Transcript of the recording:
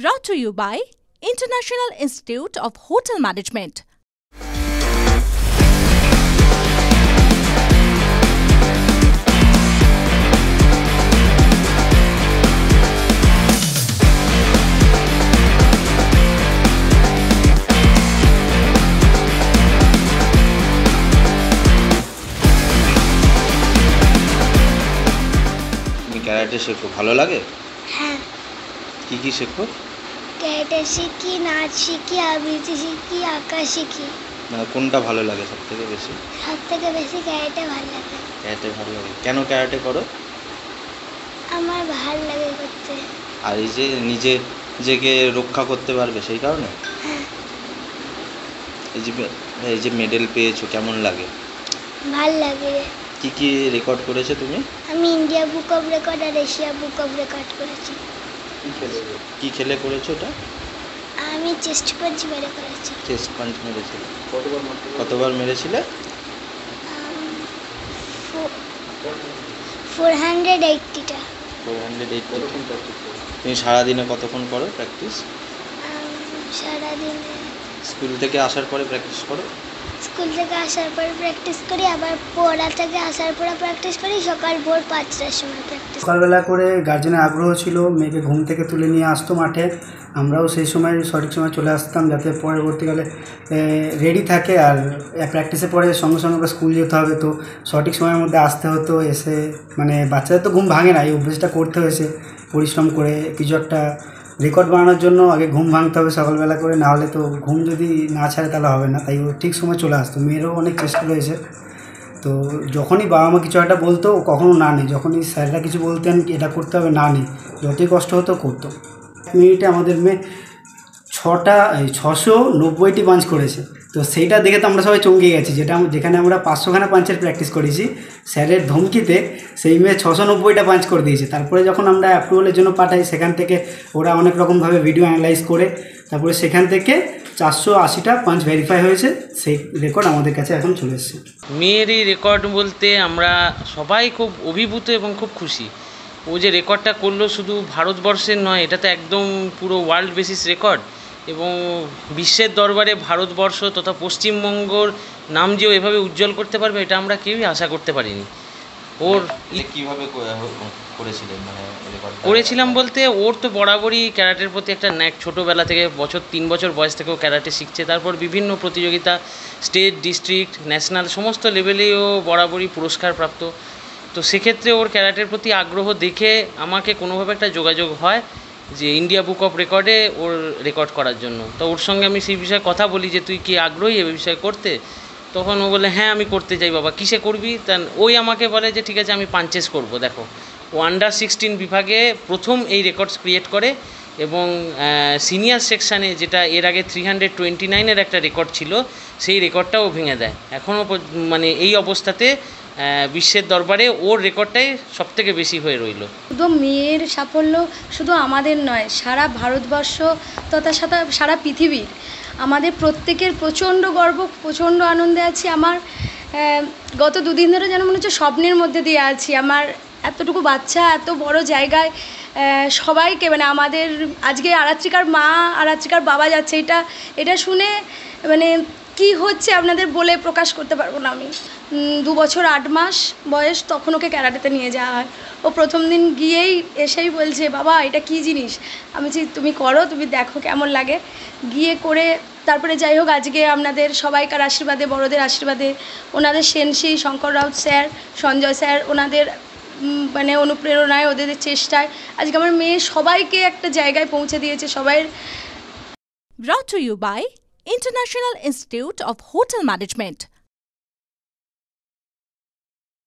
Brought to you by International Institute of Hotel Management. Karate শেখো, ভালো লাগে? হ্যাঁ। কি শেখো? ক্যারাটে শিখি, নাচ শিখি, আবৃত্তি শিখি, আঁকা শিখি। মানে কোনটা ভালো লাগে সবথেকে বেশি? সবথেকে বেশি ক্যারাটে ভালো লাগে। ক্যারাটে ভালো লাগে। কেন ক্যারাটে করো? আমার ভালো লাগে করতে। আর এই যে নিজেকে রক্ষা করতে পারবে সেই কারণে? হ্যাঁ। এই যে মেডেল পেয়েছো, কেমন লাগে? ভালো লাগে। কি রেকর্ড করেছো তুমি? আমি ইন্ডিয়া বুক অফ রেকর্ড আর এশিয়া বুক অফ রেকর্ড করেছি। কি খেলে করেছো এটা? আমি চেস্ট পাঞ্চ মেরে করেছি। চেস্ট পাঞ্চ মেরেছিলে? কতবার মেরেছিলে? 480টা। 480। তুমি সারাদিনে কতক্ষণ করো প্র্যাকটিস? সারাদিনে স্কুল থেকে আসার পরে প্র্যাকটিস করো? স্কুল থেকে আসার পরে প্র্যাকটিস করি, আবার পড়া থেকে আসার পরে প্র্যাকটিস করি, সকাল ভোর 5টার সময় প্র্যাকটিস। সকালবেলা করে গার্জেনের আগ্রহ ছিল, মেয়েকে ঘুম থেকে তুলে নিয়ে আসতো মাঠে, আমরাও সেই সময় সঠিক সময় চলে আসতাম যাতে পরবর্তীকালে রেডি থাকে। আর প্র্যাকটিসের পরে সঙ্গে সঙ্গে স্কুল যেতে হবে, তো সঠিক সময়ের মধ্যে আসতে হতো। এসে মানে বাচ্চাদের তো ঘুম ভাঙে না, এই অভ্যেসটা করতে হয়েছে পরিশ্রম করে। কিছু একটা রেকর্ড বানানোর জন্য আগে ঘুম ভাঙতে হবে সকালবেলা করে, না হলে তো ঘুম যদি না ছাড়ে তাহলে হবে না। তাই ও ঠিক সময় চলে আসতো। মেয়েরও অনেক চেষ্টা রয়েছে। তো যখনই বাবা মা কিছু একটা বলতো কখনো না নেই, যখনই স্যাররা কিছু বলতেন এটা করতে হবে, না নেই, যতই কষ্ট হতো করতো। 1 মিনিটে আমাদের মেয়ে 690টি পাঞ্চ করেছে। তো সেইটা দেখে তো আমরা সবাই চমকে গেছি, যেখানে আমরা 500খানা পাঞ্চের প্র্যাকটিস করেছি, স্যারের ধমকিতে সেই মেয়ে 690টা পাঞ্চ করে দিয়েছে। তারপরে যখন আমরা অ্যাপ্রুভালের জন্য পাঠাই, সেখান থেকে ওরা অনেক রকমভাবে ভিডিও অ্যানালাইজ করে তারপরে সেখান থেকে 480টা পাঞ্চ ভেরিফাই হয়েছে। সেই রেকর্ড আমাদের কাছে এখন চলে এসেছে। মেয়ের এই রেকর্ড বলতে আমরা সবাই খুব অভিভূত এবং খুব খুশি। ও যে রেকর্ডটা করলো শুধু ভারতবর্ষের নয়, এটা তো একদম পুরো ওয়ার্ল্ড বেসিস রেকর্ড, এবং বিশ্বের দরবারে ভারতবর্ষ তথা পশ্চিমবঙ্গর নাম যে এভাবে উজ্জ্বল করতে পারবে এটা আমরা কেউই আশা করতে পারিনি। ওর কীভাবে করেছিলেন? মানে করেছিলাম বলতে ওর তো বরাবরই ক্যারাটের প্রতি একটা ন্যাক, ছোটোবেলা থেকে 3 বছর বয়স থেকেও ক্যারাটে শিখছে। তারপর বিভিন্ন প্রতিযোগিতা, স্টেট, ডিস্ট্রিক্ট, ন্যাশনাল সমস্ত লেভেলেই ও বরাবরই পুরস্কার প্রাপ্ত। তো সেক্ষেত্রে ওর ক্যারাটের প্রতি আগ্রহ দেখে আমাকে কোনোভাবে একটা যোগাযোগ হয় যে ইন্ডিয়া বুক অফ রেকর্ডে ওর রেকর্ড করার জন্য। তো ওর সঙ্গে আমি সেই বিষয়ে কথা বলি যে তুই কি আগ্রহী এ বিষয়ে করতে? তখন ও বলে হ্যাঁ আমি করতে চাই বাবা। কিসে করবি? তা ওই আমাকে বলে যে ঠিক আছে আমি পাঞ্চেস করব। দেখো, ও আন্ডার-16 বিভাগে প্রথম এই রেকর্ডস ক্রিয়েট করে, এবং সিনিয়র সেকশানে যেটা এর আগে 329-এর একটা রেকর্ড ছিল, সেই রেকর্ডটাও ভেঙে দেয়। এখনও মানে এই অবস্থাতে বিশ্বের দরবারে ওর রেকর্ডটাই সবথেকে বেশি হয়ে রইল। শুধু মেয়ের সাফল্য শুধু আমাদের নয়, সারা ভারতবর্ষ তথা সারা পৃথিবীর আমাদের প্রত্যেকের প্রচণ্ড গর্ব, প্রচণ্ড আনন্দে আছি। আমার গত 2 দিন ধরে যেন মনে হচ্ছে স্বপ্নের মধ্যে দিয়ে আছি। আমার এতটুকু বাচ্চা এত বড় জায়গায় সবাইকে, মানে আমাদের আজকে আরাত্রিকার মা, আরাত্রিকার বাবা যাচ্ছে, এটা শুনে মানে কি হচ্ছে আপনাদের বলে প্রকাশ করতে পারবো না। আমি 2 বছর 8 মাস বয়স, তখন ওকে ক্যারাটেতে নিয়ে যাওয়া হয়। ও প্রথম দিন গিয়েই এসেই বলছে বাবা এটা কী জিনিস। আমি বলছি তুমি করো, তুমি দেখো কেমন লাগে। গিয়ে করে তারপরে যাই হোক, আজকে আপনাদের সবাইকার আশীর্বাদে, বড়দের আশীর্বাদে, ওনাদের sensei Shankar Raut sir, Sanjay sir, ওনাদের মানে অনুপ্রেরণায়, ওদের চেষ্টায় আজকে আমার মেয়ে সবাইকে একটা জায়গায় পৌঁছে দিয়েছে। সবাইয়ের Brought to you by International Institute of Hotel Management.